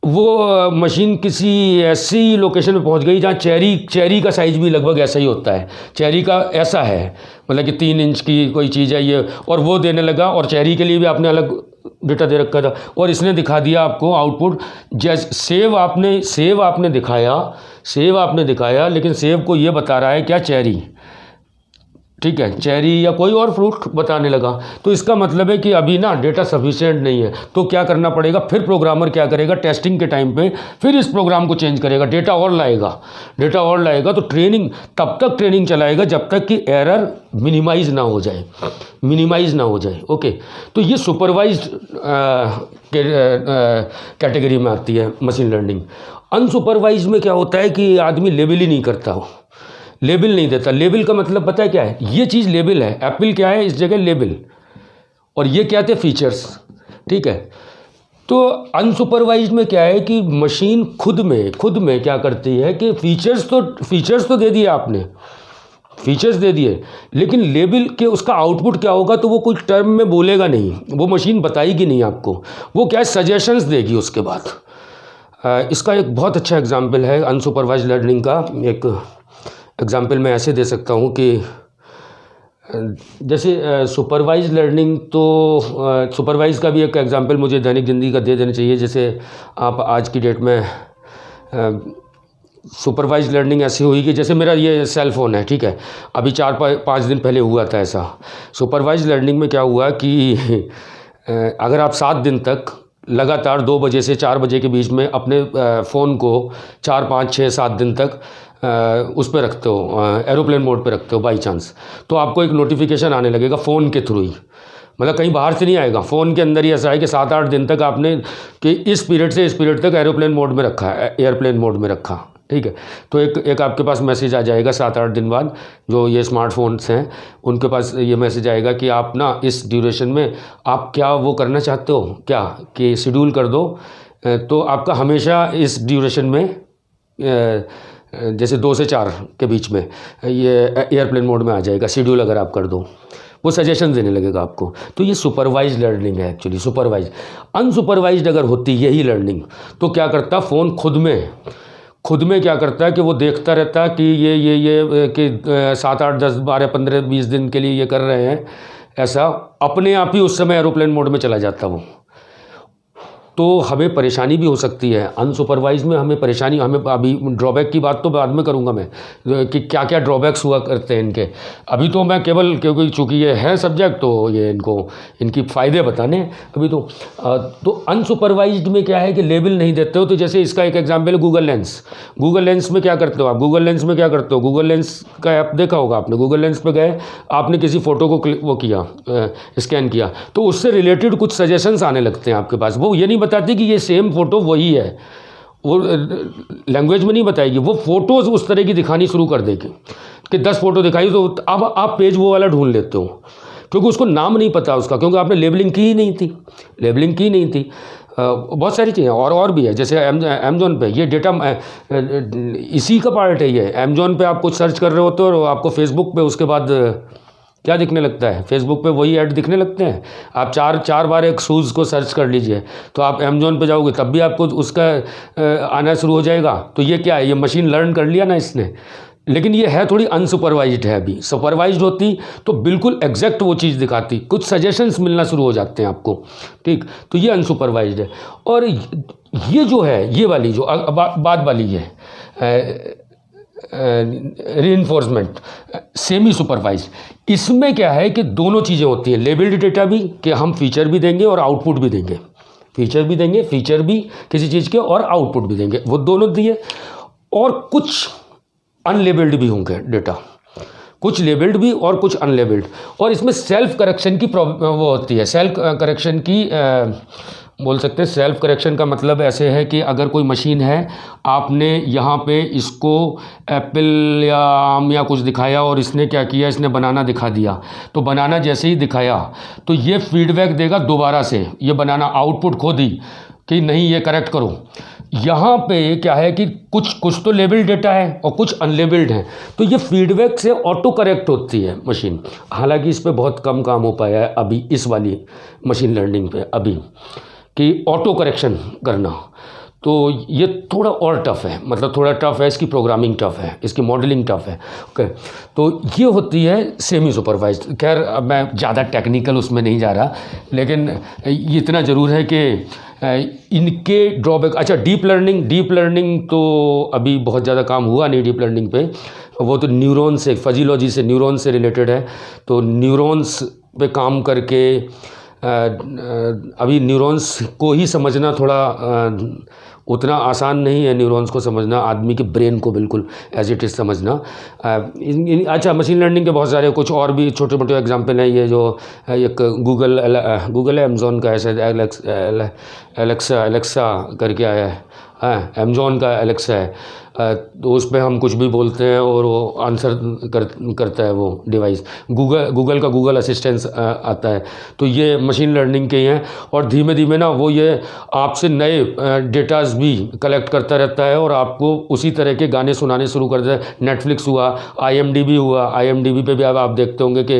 वो मशीन किसी ऐसी लोकेशन में पहुंच गई जहां चेरी का साइज़ भी लगभग ऐसा ही होता है, चेरी का ऐसा है, मतलब कि 3 इंच की कोई चीज़ है ये, और वो देने लगा, और चेरी के लिए भी आपने अलग डेटा दे रखा था, और इसने दिखा दिया आपको आउटपुट। जैसे सेब आपने दिखाया, लेकिन सेब को ये बता रहा है क्या, चेरी, ठीक है, चेरी या कोई और फ्रूट बताने लगा। तो इसका मतलब है कि अभी ना डेटा सफिशिएंट नहीं है, तो क्या करना पड़ेगा, फिर प्रोग्रामर क्या करेगा, टेस्टिंग के टाइम पे फिर इस प्रोग्राम को चेंज करेगा, डेटा और लाएगा। तो तब तक ट्रेनिंग चलाएगा जब तक कि एरर मिनिमाइज ना हो जाए, ओके। तो ये सुपरवाइज्ड कैटेगरी में आती है मशीन लर्निंग। अनसुपरवाइज में क्या होता है कि आदमी लेबल ही नहीं करता हो, लेबल नहीं देता। लेबल का मतलब पता है क्या है, ये चीज़ लेबल है, एप्पल क्या है इस जगह, लेबल, और ये क्या थे, फीचर्स, ठीक है। तो अनसुपरवाइज्ड में क्या है कि मशीन खुद में क्या करती है कि फीचर्स तो दे दिए आपने, फीचर्स दे दिए, लेकिन लेबल के उसका आउटपुट क्या होगा, तो वो कोई टर्म में बोलेगा नहीं, वो मशीन बताएगी नहीं आपको, वो क्या है, सजेशंस देगी उसके बाद। इसका एक बहुत अच्छा एग्जाम्पल है अनसुपरवाइज्ड लर्निंग का। एक एग्जाम्पल मैं ऐसे दे सकता हूँ कि जैसे सुपरवाइज लर्निंग, तो सुपरवाइज का भी एक एग्जांपल मुझे दैनिक ज़िंदगी का दे देना चाहिए। जैसे आप आज की डेट में सुपरवाइज लर्निंग ऐसी हुई कि जैसे मेरा ये सेल फ़ोन है, ठीक है, अभी 4-5 दिन पहले हुआ था ऐसा। सुपरवाइज लर्निंग में क्या हुआ कि अगर आप 7 दिन तक लगातार 2 बजे से 4 बजे के बीच में अपने फ़ोन को 4, 5, 6, 7 दिन तक उस पर रखते हो, एरोप्लेन मोड पे रखते हो बाई चांस, तो आपको एक नोटिफिकेशन आने लगेगा फ़ोन के थ्रू ही, मतलब कहीं बाहर से नहीं आएगा, फ़ोन के अंदर ही ऐसा है कि 7-8 दिन तक आपने कि इस पीरियड से इस पीरियड तक एरोप्लेन मोड में रखा है, एयरप्लेन मोड में रखा, ठीक है। तो एक आपके पास मैसेज आ जाएगा 7-8 दिन बाद, जो ये स्मार्टफोन्स हैं उनके पास ये मैसेज आएगा कि आप ना इस ड्यूरेशन में आप क्या वो करना चाहते हो, क्या कि शेड्यूल कर दो। तो आपका हमेशा इस ड्यूरेशन में जैसे 2 से 4 के बीच में ये एयरप्लेन मोड में आ जाएगा शेड्यूल, अगर आप कर दो वो सजेशन देने लगेगा आपको। तो ये सुपरवाइज लर्निंग है एक्चुअली। सुपरवाइज, अनसुपरवाइज्ड अगर होती यही लर्निंग तो क्या करता फ़ोन खुद में क्या करता है कि वो देखता रहता है कि ये कि 7, 8, 10, 12, 15, 20 दिन के लिए ये कर रहे हैं, ऐसा अपने आप ही उस समय एरोप्लेन मोड में चला जाता वो। तो हमें परेशानी भी हो सकती है अनसुपरवाइज में, हमें परेशानी, हमें अभी ड्रॉबैक की बात तो बाद में करूंगा मैं कि क्या क्या ड्रॉबैक्स हुआ करते हैं इनके। अभी तो मैं केवल, क्योंकि चूँकि ये है सब्जेक्ट तो ये इनकी फ़ायदे बताने हैं अभी तो अनसुपरवाइज्ड में क्या है कि लेबल नहीं देते हो। तो जैसे इसका एक एग्जाम्पल है गूगल लेंस में क्या करते हो आप, गूगल लेंस का ऐप देखा होगा आपने। गूगल लेंस पे गए, आपने किसी फ़ोटो को वो किया, स्कैन किया, तो उससे रिलेटेड कुछ सजेशंस आने लगते हैं आपके पास। वो ये नहीं बताती कि ये सेम फ़ोटो वही है, वो लैंग्वेज में नहीं बताएगी, वो फ़ोटोज़ उस तरह की दिखानी शुरू कर देगी कि 10 फ़ोटो दिखाई, तो अब आप पेज वो वाला ढूंढ लेते हो, क्योंकि उसको नाम नहीं पता उसका, क्योंकि आपने लेबलिंग की ही नहीं थी। बहुत सारी चीज़ें और भी है, जैसे अमेज़ॉन पे ये डेटा इसी का पार्ट है। ये अमेज़ॉन पे आप कुछ सर्च कर रहे होते हो और आपको फेसबुक पे उसके बाद क्या दिखने लगता है, फेसबुक पे वही ऐड दिखने लगते हैं। आप चार बार एक शूज़ को सर्च कर लीजिए तो आप अमेज़ॉन पे जाओगे तब भी आपको उसका आना शुरू हो जाएगा। तो ये क्या है, ये मशीन लर्न कर लिया ना इसने। लेकिन ये है थोड़ी अनसुपरवाइज्ड है। अभी सुपरवाइज्ड होती तो बिल्कुल एग्जैक्ट वो चीज़ दिखाती, कुछ सजेशंस मिलना शुरू हो जाते हैं आपको, ठीक। तो ये अनसुपरवाइज्ड है। और ये जो है, ये वाली जो बाद वाली है रीइंफोर्समेंट, सेमी सुपरवाइज, इसमें क्या है कि दोनों चीज़ें होती हैं। लेबल्ड डेटा भी कि हम फीचर भी देंगे और आउटपुट भी देंगे, फीचर भी किसी चीज़ के और आउटपुट भी देंगे, वो दोनों दिए। और कुछ अनलेबल्ड भी होंगे डेटा, कुछ लेबल्ड भी और कुछ अनलेबल्ड। और इसमें सेल्फ करेक्शन की वो होती है, सेल्फ करेक्शन की बोल सकते हैं। सेल्फ करेक्शन का मतलब ऐसे है कि अगर कोई मशीन है, आपने यहाँ पे इसको एप्पल या आम या कुछ दिखाया और इसने क्या किया, इसने बनाना दिखा दिया, तो बनाना जैसे ही दिखाया तो ये फीडबैक देगा दोबारा से, ये बनाना आउटपुट खो दी कि नहीं ये करेक्ट करो। यहाँ पे क्या है कि कुछ तो लेबल्ड डेटा है और कुछ अनलेबल्ड हैं, तो ये फीडबैक से ऑटो करेक्ट होती है मशीन। हालांकि इस पे बहुत कम काम हो पाया है अभी इस वाली मशीन लर्निंग पे अभी, कि ऑटो करेक्शन करना। तो ये थोड़ा और टफ़ है, मतलब थोड़ा टफ़ है, इसकी प्रोग्रामिंग टफ़ है, इसकी मॉडलिंग टफ़ है। ओके, तो ये होती है सेमी सुपरवाइज्ड। खैर अब मैं ज़्यादा टेक्निकल उसमें नहीं जा रहा, लेकिन इतना ज़रूर है कि इनके ड्रॉबैक। अच्छा, डीप लर्निंग तो अभी बहुत ज़्यादा काम हुआ नहीं डीप लर्निंग पे, वो तो न्यूरॉन से, फजीलॉजी से, न्यूरॉन से रिलेटेड है। तो न्यूरॉन्स पे काम करके अभी न्यूरॉन्स को ही समझना थोड़ा उतना आसान नहीं है। न्यूरॉन्स को समझना, आदमी के ब्रेन को बिल्कुल एज इट इज़ समझना। अच्छा, मशीन लर्निंग के बहुत सारे कुछ और भी छोटे मोटे एग्जांपल हैं। ये जो एक गूगल है, अमेज़ॉन का है, एलेक्सा करके आया है, हाँ, अमेज़ॉन का एलेक्सा है। तो उस पर हम कुछ भी बोलते हैं और वो आंसर करता है वो डिवाइस। गूगल का गूगल असिस्टेंस आता है। तो ये मशीन लर्निंग के ही हैं। और धीमे धीमे ना वो ये आपसे नए डेटाज भी कलेक्ट करता रहता है और आपको उसी तरह के गाने सुनाने शुरू कर देता है। नेटफ्लिक्स हुआ, IMDb हुआ, IMDb पे भी अब आप देखते होंगे कि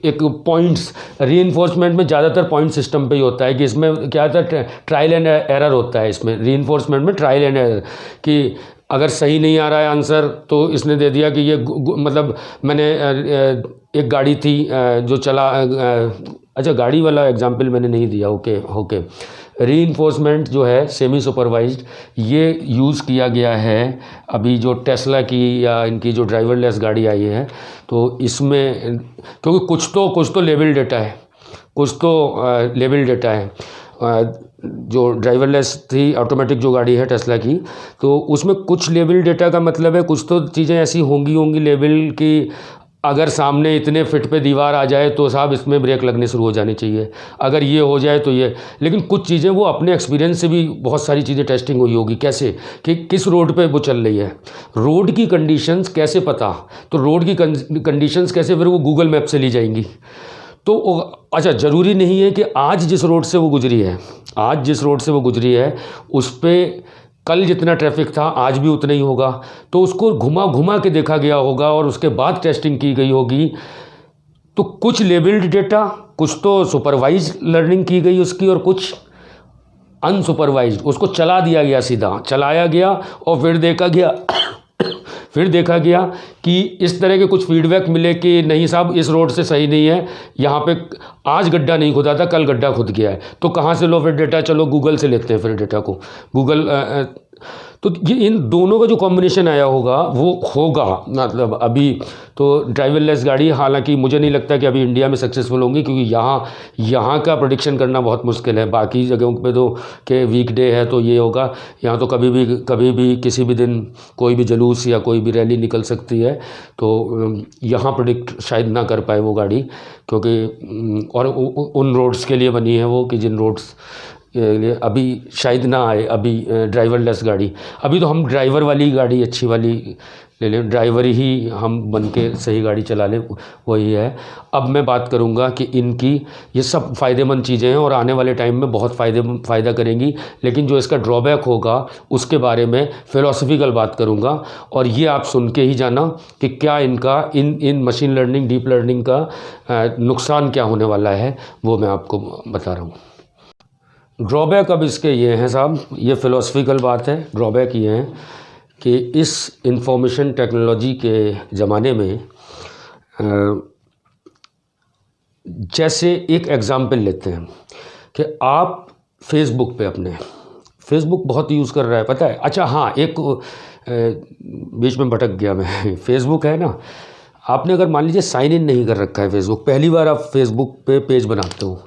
एक पॉइंट्स, रीइंफोर्समेंट में ज़्यादातर पॉइंट सिस्टम पे ही होता है कि इसमें क्या होता है, ट्रायल एंड एरर होता है। इसमें रीइंफोर्समेंट में ट्रायल एंड एरर, कि अगर सही नहीं आ रहा है आंसर तो इसने दे दिया कि ये मतलब मैंने एक गाड़ी थी जो चला, अच्छा गाड़ी वाला एग्जाम्पल मैंने नहीं दिया, ओके। रीइंफोर्समेंट जो है सेमी सुपरवाइज्ड, ये यूज़ किया गया है अभी जो टेस्ला की या इनकी जो ड्राइवरलेस गाड़ी आई है। तो इसमें क्योंकि कुछ तो लेबल डेटा है, जो ड्राइवरलेस थी ऑटोमेटिक जो गाड़ी है टेस्ला की, तो उसमें कुछ लेबल डेटा का मतलब है कुछ तो चीज़ें ऐसी होंगी लेबल की अगर सामने इतने फिट पे दीवार आ जाए तो साहब इसमें ब्रेक लगने शुरू हो जानी चाहिए, अगर ये हो जाए तो ये। लेकिन कुछ चीज़ें वो अपने एक्सपीरियंस से भी बहुत सारी चीज़ें टेस्टिंग हुई होगी, कैसे कि किस रोड पे वो चल रही है, रोड की कंडीशंस कैसे पता, तो रोड की कंडीशंस कैसे फिर वो गूगल मैप से ली जाएंगी। तो अच्छा, ज़रूरी नहीं है कि आज जिस रोड से वो गुजरी है, आज जिस रोड से वो गुजरी है उस पर कल जितना ट्रैफिक था आज भी उतना ही होगा, तो उसको घुमा घुमा के देखा गया होगा और उसके बाद टेस्टिंग की गई होगी। तो कुछ लेबल्ड डेटा, कुछ तो सुपरवाइज लर्निंग की गई उसकी और कुछ अनसुपरवाइज्ड, उसको चला दिया गया, सीधा चलाया गया और फिर देखा गया कि इस तरह के कुछ फीडबैक मिले कि नहीं साहब इस रोड से सही नहीं है, यहाँ पे आज गड्ढा नहीं खुदा था कल गड्ढा खुद गया है। तो कहाँ से लो फिर डेटा, चलो गूगल से लेते हैं फिर डेटा को, गूगल तो ये इन दोनों का जो कॉम्बिनेशन आया होगा वो होगा। मतलब अभी तो ड्राइवरलेस गाड़ी हालांकि मुझे नहीं लगता कि अभी इंडिया में सक्सेसफुल होंगी, क्योंकि यहाँ का प्रेडिक्शन करना बहुत मुश्किल है। बाकी जगहों पे तो के वीकडे है तो ये होगा, यहाँ तो कभी भी किसी भी दिन कोई भी जुलूस या कोई भी रैली निकल सकती है। तो यहाँ प्रेडिक्ट शायद ना कर पाए वो गाड़ी, क्योंकि और उन रोड्स के लिए बनी है वो कि जिन रोड्स लिए अभी शायद ना आए अभी ड्राइवरलेस गाड़ी। अभी तो हम ड्राइवर वाली गाड़ी अच्छी वाली ले लें, ड्राइवर ही हम बन के सही गाड़ी चला लें, वही है। अब मैं बात करूंगा कि इनकी ये सब फ़ायदेमंद चीज़ें हैं और आने वाले टाइम में बहुत फ़ायदा करेंगी, लेकिन जो इसका ड्रॉबैक होगा उसके बारे में फ़िलॉसफिकल बात करूंगा। और ये आप सुन के ही जाना कि क्या इनका इन मशीन लर्निंग डीप लर्निंग का नुकसान क्या होने वाला है, वो मैं आपको बता रहा हूँ। ड्रॉबैक अब इसके ये हैं साहब, ये फ़िलॉसफिकल बात है। ड्रॉबैक ये हैं कि इस इंफॉर्मेशन टेक्नोलॉजी के ज़माने में जैसे एक एग्ज़ाम्पल लेते हैं कि आप फेसबुक पे अपने फेसबुक बहुत यूज़ कर रहा है, पता है। अच्छा हाँ, एक बीच में भटक गया मैं। फेसबुक है ना, आपने अगर मान लीजिए साइन इन नहीं कर रखा है फेसबुक, पहली बार आप फेसबुक पे पेज बनाते हो,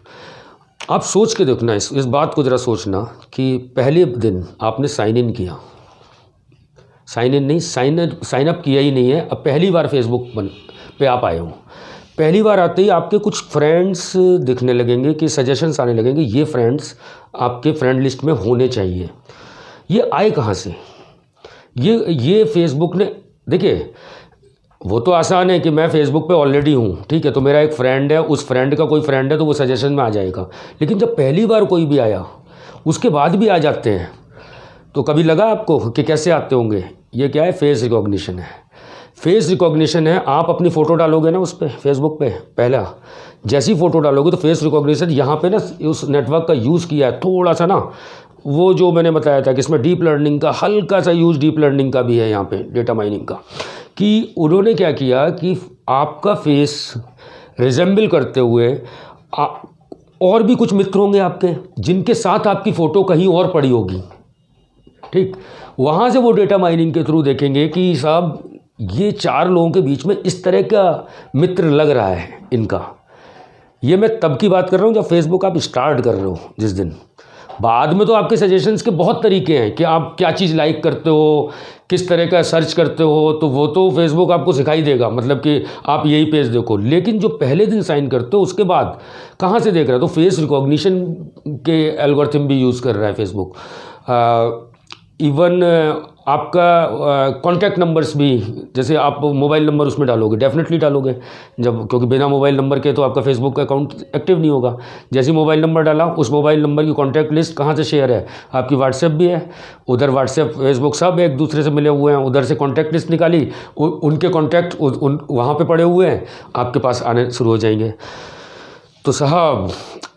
आप सोच के देखना, इस बात को ज़रा सोचना कि पहले दिन आपने साइन इन किया, साइन अप किया ही नहीं है, अब पहली बार फेसबुक पे आप आए हो, पहली बार आते ही आपके कुछ फ्रेंड्स दिखने लगेंगे कि सजेशंस आने लगेंगे, ये फ्रेंड्स आपके फ्रेंड लिस्ट में होने चाहिए। ये आए कहाँ से? ये फेसबुक ने, देखिए वो तो आसान है कि मैं फेसबुक पे ऑलरेडी हूँ, ठीक है, तो मेरा एक फ्रेंड है, उस फ्रेंड का कोई फ्रेंड है तो वो सजेशन में आ जाएगा। लेकिन जब पहली बार कोई भी आया, उसके बाद भी आ जाते हैं, तो कभी लगा आपको कि कैसे आते होंगे? ये क्या है? फेस रिकॉग्निशन है। फेस रिकॉग्निशन है, आप अपनी फ़ोटो डालोगे ना उस पर फेसबुक पे, पहला जैसी फ़ोटो डालोगे तो फेस रिकॉग्निशन यहाँ पे ना उस नेटवर्क का यूज़ किया है थोड़ा सा ना, वो जो मैंने बताया था कि इसमें डीप लर्निंग का हल्का सा यूज़ डीप लर्निंग का भी है यहाँ पे, डेटा माइनिंग का, कि उन्होंने क्या किया कि आपका फेस रिजेंबल करते हुए और भी कुछ मित्र होंगे आपके जिनके साथ आपकी फ़ोटो कहीं और पड़ी होगी, ठीक, वहाँ से वो डेटा माइनिंग के थ्रू देखेंगे कि साहब ये 4 लोगों के बीच में इस तरह का मित्र लग रहा है इनका। ये मैं तब की बात कर रहा हूँ जब फेसबुक आप स्टार्ट कर रहे हो, जिस दिन। बाद में तो आपके सजेशंस के बहुत तरीके हैं कि आप क्या चीज़ लाइक करते हो, किस तरह का सर्च करते हो, तो वो तो फेसबुक आपको सिखाई देगा, मतलब कि आप यही पेज देखो। लेकिन जो पहले दिन साइन करते हो उसके बाद कहाँ से देख रहा है? तो फेस रिकॉग्निशन के एल्गोरिथम भी यूज़ कर रहा है फेसबुक। इवन आपका कॉन्टैक्ट नंबर्स भी, जैसे आप मोबाइल नंबर उसमें डालोगे, डेफिनेटली डालोगे जब, क्योंकि बिना मोबाइल नंबर के तो आपका फेसबुक का अकाउंट एक्टिव नहीं होगा। जैसे मोबाइल नंबर डाला, उस मोबाइल नंबर की कॉन्टैक्ट लिस्ट कहाँ से शेयर है? आपकी व्हाट्सएप भी है, उधर व्हाट्सएप फेसबुक सब एक दूसरे से मिले हुए हैं, उधर से कॉन्टैक्ट लिस्ट निकाली, उनके कॉन्टैक्ट वहाँ पर पड़े हुए हैं, आपके पास आने शुरू हो जाएंगे। तो साहब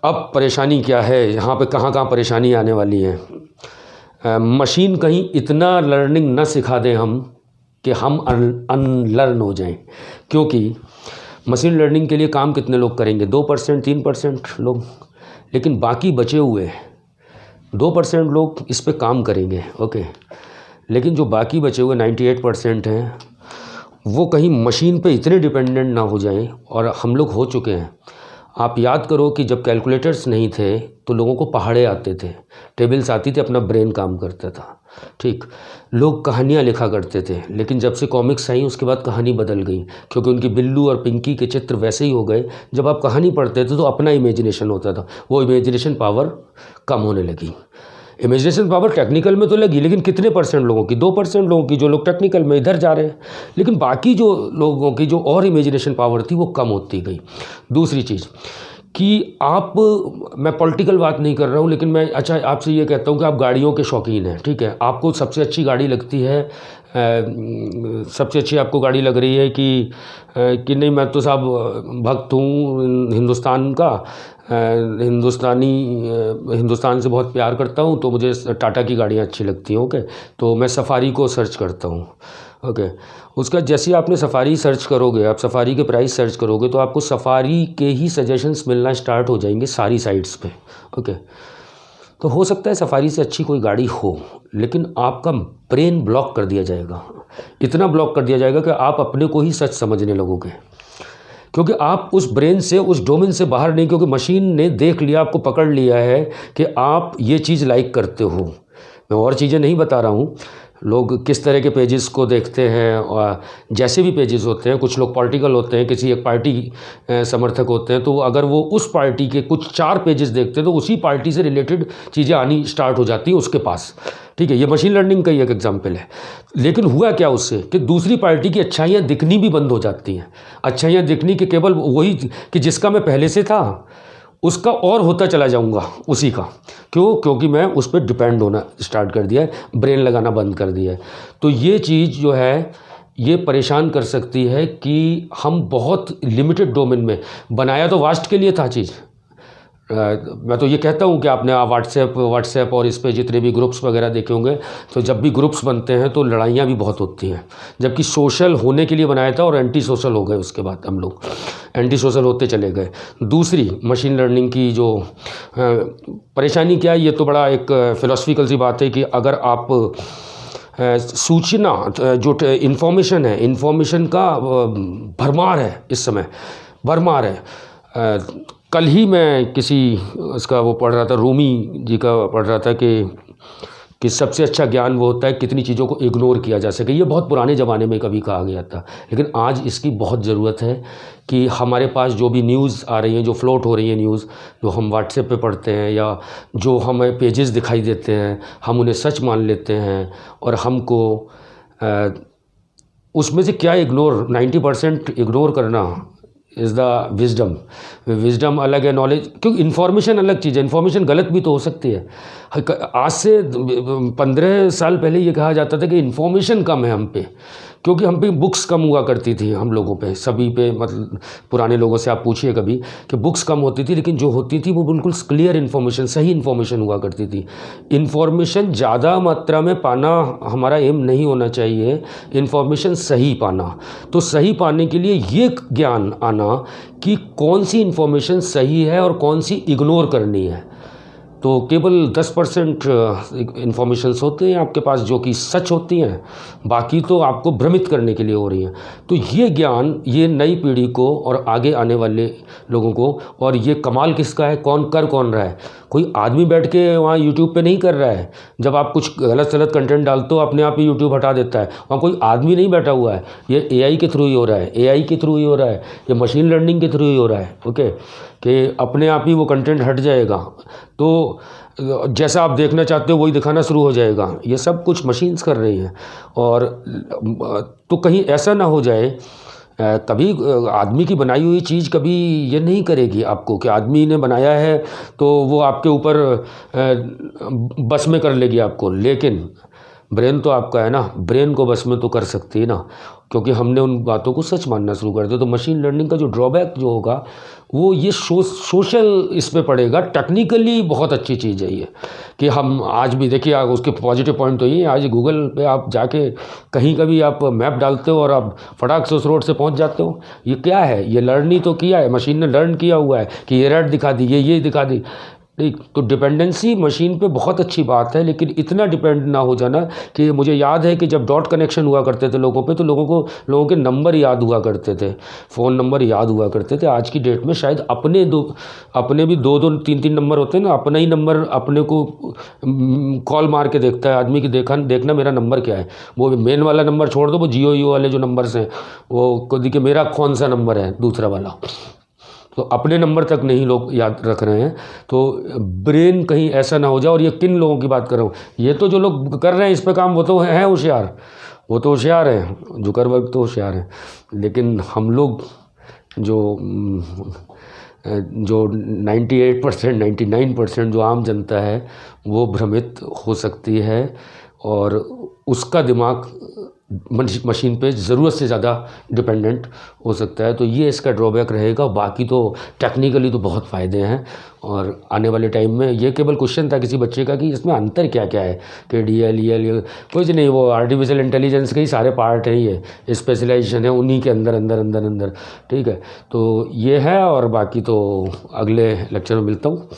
अब परेशानी क्या है यहाँ पर, कहाँ परेशानी आने वाली है? मशीन कहीं इतना लर्निंग न सिखा दें हम कि हम अनलर्न हो जाएं, क्योंकि मशीन लर्निंग के लिए काम कितने लोग करेंगे? 2% 3% लोग, लेकिन बाकी बचे हुए 2% लोग इस पे काम करेंगे, ओके। लेकिन जो बाकी बचे हुए 98% हैं, वो कहीं मशीन पे इतने डिपेंडेंट ना हो जाएं, और हम लोग हो चुके हैं। आप याद करो कि जब कैलकुलेटर्स नहीं थे तो लोगों को पहाड़े आते थे, टेबल्स आती थी, अपना ब्रेन काम करता था। ठीक, लोग कहानियाँ लिखा करते थे, लेकिन जब से कॉमिक्स आई उसके बाद कहानी बदल गई, क्योंकि उनकी बिल्लू और पिंकी के चित्र वैसे ही हो गए। जब आप कहानी पढ़ते थे तो अपना इमेजिनेशन होता था, वो इमेजिनेशन पावर कम होने लगी। इमेजिनेशन पावर टेक्निकल में तो लगी, लेकिन कितने परसेंट लोगों की? 2% लोगों की, जो लोग टेक्निकल में इधर जा रहे हैं। लेकिन बाकी जो लोगों की जो और इमेजिनेशन पावर थी वो कम होती गई। दूसरी चीज़ कि आप, मैं पॉलिटिकल बात नहीं कर रहा हूँ, लेकिन मैं अच्छा आपसे ये कहता हूँ कि आप गाड़ियों के शौकीन हैं, ठीक है, आपको सबसे अच्छी गाड़ी लगती है, सबसे अच्छी आपको गाड़ी लग रही है कि नहीं, मैं तो साहब भक्त हूँ हिंदुस्तान का, हिंदुस्तान से बहुत प्यार करता हूँ, तो मुझे टाटा की गाड़ियाँ अच्छी लगती हैं। ओके, तो मैं सफारी को सर्च करता हूँ। ओके, उसका जैसे ही आपने सफारी सर्च करोगे, आप सफारी के प्राइस सर्च करोगे तो आपको सफारी के ही सजेशंस मिलना स्टार्ट हो जाएंगे सारी साइट्स पे। ओके, तो हो सकता है सफारी से अच्छी कोई गाड़ी हो, लेकिन आपका ब्रेन ब्लॉक कर दिया जाएगा, इतना ब्लॉक कर दिया जाएगा कि आप अपने को ही सच समझने लगोगे, क्योंकि आप उस ब्रेन से, उस डोमेन से बाहर नहीं, क्योंकि मशीन ने देख लिया, आपको पकड़ लिया है कि आप ये चीज़ लाइक करते हो। मैं और चीज़ें नहीं बता रहा हूँ, लोग किस तरह के पेजेस को देखते हैं, और जैसे भी पेजेस होते हैं, कुछ लोग पॉलिटिकल होते हैं, किसी एक पार्टी समर्थक होते हैं, तो अगर वो उस पार्टी के कुछ 4 पेजेस देखते हैं तो उसी पार्टी से रिलेटेड चीज़ें आनी स्टार्ट हो जाती हैं उसके पास। ठीक है, ये मशीन लर्निंग का ही एक एग्जाम्पल है। लेकिन हुआ क्या उससे कि दूसरी पार्टी की अच्छाइयाँ दिखनी भी बंद हो जाती हैं। अच्छाइयाँ दिखनी कि केवल वही कि जिसका मैं पहले से था उसका और होता चला जाऊंगा उसी का। क्यों? क्योंकि मैं उस पर डिपेंड होना स्टार्ट कर दिया है, ब्रेन लगाना बंद कर दिया है। तो ये चीज़ जो है ये परेशान कर सकती है कि हम बहुत लिमिटेड डोमेन में, बनाया तो वास्ट के लिए था चीज़। मैं तो ये कहता हूँ कि आपने व्हाट्सएप और इस पे जितने भी ग्रुप्स वगैरह देखे होंगे, तो जब भी ग्रुप्स बनते हैं तो लड़ाइयाँ भी बहुत होती हैं, जबकि सोशल होने के लिए बनाया था और एंटी सोशल हो गए। उसके बाद हम लोग एंटी सोशल होते चले गए। दूसरी मशीन लर्निंग की जो परेशानी क्या है, ये तो बड़ा एक फ़िलोसफिकल सी बात है कि अगर आप सूचना जो इन्फॉर्मेशन है, इन्फॉर्मेशन का भरमार है, इस समय भरमार है। कल ही मैं किसी उसका वो पढ़ रहा था, रूमी जी का पढ़ रहा था कि सबसे अच्छा ज्ञान वो होता है कितनी चीज़ों को इग्नोर किया जा सके। ये बहुत पुराने ज़माने में कभी कहा गया था, लेकिन आज इसकी बहुत ज़रूरत है कि हमारे पास जो भी न्यूज़ आ रही हैं, जो फ्लोट हो रही है न्यूज़, जो हम व्हाट्सएप पे पढ़ते हैं या जो हमें पेजेस दिखाई देते हैं, हम उन्हें सच मान लेते हैं और हमको उसमें से क्या इग्नोर, 90% इग्नोर करना इज़ द विजडम। विजडम अलग है, नॉलेज, क्योंकि इन्फॉर्मेशन अलग चीज़ है। इन्फॉर्मेशन गलत भी तो हो सकती है। आज से 15 साल पहले ये कहा जाता था कि इन्फॉर्मेशन कम है हम पे, क्योंकि हम पे बुक्स कम हुआ करती थी, हम लोगों पे, सभी पे, मतलब पुराने लोगों से आप पूछिए कभी कि बुक्स कम होती थी, लेकिन जो होती थी वो बिल्कुल क्लियर इन्फॉर्मेशन, सही इन्फॉर्मेशन हुआ करती थी। इन्फॉर्मेशन ज़्यादा मात्रा में पाना हमारा एम नहीं होना चाहिए, इन्फॉर्मेशन सही पाना। तो सही पाने के लिए ये ज्ञान आना कि कौन सी इन्फॉर्मेशन सही है और कौन सी इग्नोर करनी है। तो केवल 10% इन्फॉर्मेशंस होते हैं आपके पास जो कि सच होती हैं, बाकी तो आपको भ्रमित करने के लिए हो रही हैं। तो ये ज्ञान ये नई पीढ़ी को और आगे आने वाले लोगों को, और ये कमाल किसका है, कौन रहा है? कोई आदमी बैठ के वहाँ यूट्यूब पे नहीं कर रहा है। जब आप कुछ गलत कंटेंट डालते हो अपने आप ही यूट्यूब हटा देता है। वहाँ कोई आदमी नहीं बैठा हुआ है, ये एआई के थ्रू ही हो रहा है, एआई के थ्रू ही हो रहा है, ये मशीन लर्निंग के थ्रू ही हो रहा है। ओके, कि अपने आप ही वो कंटेंट हट जाएगा, तो जैसा आप देखना चाहते हो वही दिखाना शुरू हो जाएगा। ये सब कुछ मशीन्स कर रही हैं। और तो कहीं ऐसा ना हो जाए, कभी आदमी की बनाई हुई चीज़ कभी ये नहीं करेगी आपको कि आदमी ने बनाया है तो वो आपके ऊपर बस में कर लेगी आपको। लेकिन ब्रेन तो आपका है ना, ब्रेन को बस में तो कर सकती है ना, क्योंकि हमने उन बातों को सच मानना शुरू कर दिया। तो मशीन लर्निंग का जो ड्रॉबैक जो होगा वो ये सोशल इस पे पड़ेगा। टेक्निकली बहुत अच्छी चीज़ है ये कि हम आज भी देखिए, उसके पॉजिटिव पॉइंट तो ये, आज गूगल पे आप जाके कहीं का भी आप मैप डालते हो और आप फटाक से उस रोड से पहुंच जाते हो। ये क्या है? ये लर्न ही तो किया है, मशीन ने लर्न किया हुआ है कि ये रेड दिखा दी, ये दिखा दी। ठीक। तो डिपेंडेंसी मशीन पे बहुत अच्छी बात है, लेकिन इतना डिपेंड ना हो जाना कि मुझे याद है कि जब डॉट कनेक्शन हुआ करते थे लोगों पे, तो लोगों के नंबर याद हुआ करते थे, फ़ोन नंबर याद हुआ करते थे। आज की डेट में शायद अपने भी दो दो तीन तीन नंबर होते हैं ना, अपना ही नंबर अपने को कॉल मार के देखता है आदमी कि देखना मेरा नंबर क्या है। वो मेन वाला नंबर छोड़ दो, वो जियो वाले जो नंबर्स हैं वो को देखिए मेरा कौन सा नंबर है दूसरा वाला। तो अपने नंबर तक नहीं लोग याद रख रहे हैं। तो ब्रेन कहीं ऐसा ना हो जाए। और ये किन लोगों की बात कर रहा हूँ, ये तो जो लोग कर रहे हैं इस पे काम, वो तो हैं होशियार, वो तो होशियार हैं, जुकरबर्ग तो होशियार हैं। लेकिन हम लोग जो 98% 99% जो आम जनता है वो भ्रमित हो सकती है, और उसका दिमाग मशीन पे ज़रूरत से ज़्यादा डिपेंडेंट हो सकता है। तो ये इसका ड्रॉबैक रहेगा। बाकी तो टेक्निकली तो बहुत फ़ायदे हैं। और आने वाले टाइम में ये केवल क्वेश्चन था किसी बच्चे का कि इसमें अंतर क्या क्या है, कि DL EL कुछ नहीं, वो आर्टिफिशियल इंटेलिजेंस के ही सारे पार्ट हैं, ये स्पेशलाइजेशन है उन्हीं के अंदर अंदर अंदर अंदर। ठीक है, तो ये है। और बाकी तो अगले लेक्चर में मिलता हूँ।